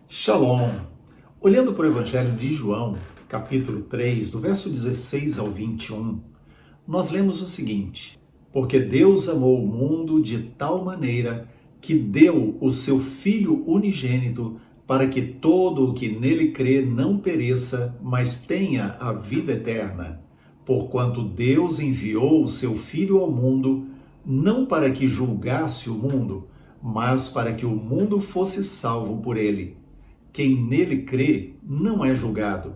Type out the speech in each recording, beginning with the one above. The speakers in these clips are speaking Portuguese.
Shalom! Olhando para o Evangelho de João, capítulo 3, do verso 16 ao 21, nós lemos o seguinte: Porque Deus amou o mundo de tal maneira que deu o seu Filho unigênito para que todo o que nele crê não pereça, mas tenha a vida eterna. Porquanto Deus enviou o seu Filho ao mundo, não para que julgasse o mundo, mas para que o mundo fosse salvo por ele. Quem nele crê não é julgado.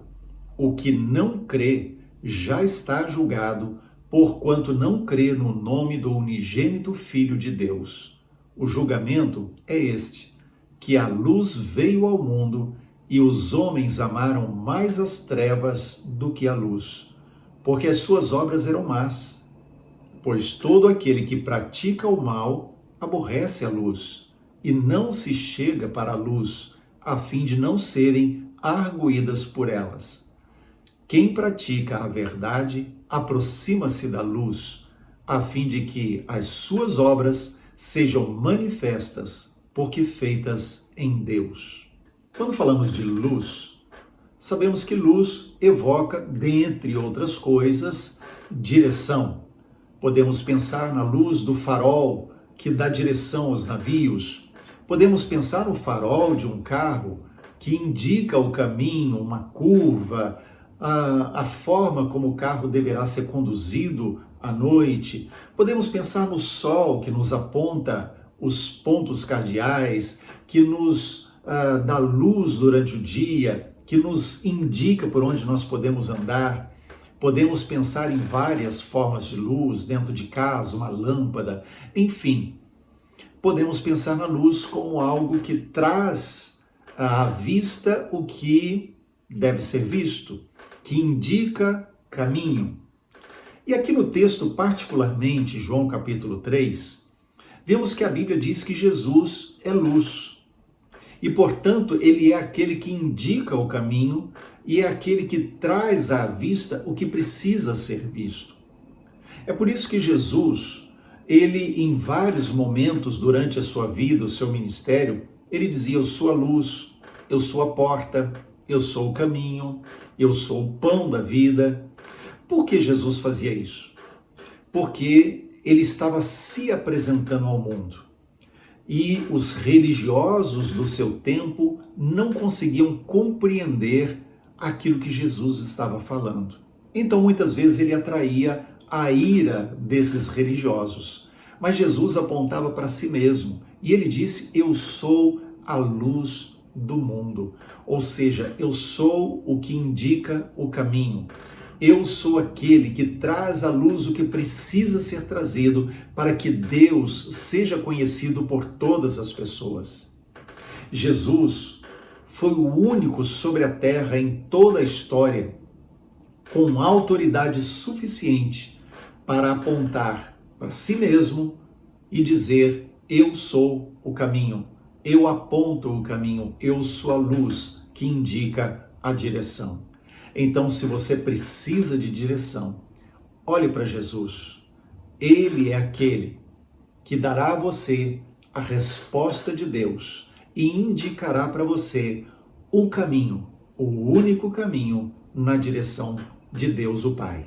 O que não crê já está julgado, porquanto não crê no nome do unigênito Filho de Deus. O julgamento é este, que a luz veio ao mundo e os homens amaram mais as trevas do que a luz, porque as suas obras eram más. Pois todo aquele que pratica o mal aborrece a luz e não se chega para a luz, a fim de não serem arguídas por elas. Quem pratica a verdade aproxima-se da luz, a fim de que as suas obras sejam manifestas, porque feitas em Deus. Quando falamos de luz, sabemos que luz evoca, dentre outras coisas, direção. Podemos pensar na luz do farol que dá direção aos navios. Podemos pensar no farol de um carro que indica o caminho, uma curva, a forma como o carro deverá ser conduzido à noite. Podemos pensar no sol que nos aponta os pontos cardeais, que nos dá luz durante o dia, que nos indica por onde nós podemos andar. Podemos pensar em várias formas de luz dentro de casa, uma lâmpada, enfim. Podemos pensar na luz como algo que traz à vista o que deve ser visto, que indica caminho. E aqui no texto, particularmente, João capítulo 3, vemos que a Bíblia diz que Jesus é luz. E, portanto, ele é aquele que indica o caminho e é aquele que traz à vista o que precisa ser visto. É por isso que Jesus, ele em vários momentos durante a sua vida, o seu ministério, ele dizia: eu sou a luz, eu sou a porta, eu sou o caminho, eu sou o pão da vida. Por que Jesus fazia isso? Porque ele estava se apresentando ao mundo. E os religiosos do seu tempo não conseguiam compreender aquilo que Jesus estava falando. Então, muitas vezes, ele atraía a ira desses religiosos. Mas Jesus apontava para si mesmo e ele disse: eu sou a luz do mundo. Ou seja, eu sou o que indica o caminho. Eu sou aquele que traz à luz o que precisa ser trazido para que Deus seja conhecido por todas as pessoas. Jesus foi o único sobre a terra em toda a história com autoridade suficiente para apontar para si mesmo e dizer: eu sou o caminho, eu aponto o caminho, eu sou a luz que indica a direção. Então, se você precisa de direção, olhe para Jesus. Ele é aquele que dará a você a resposta de Deus e indicará para você o caminho, o único caminho na direção de Deus o Pai.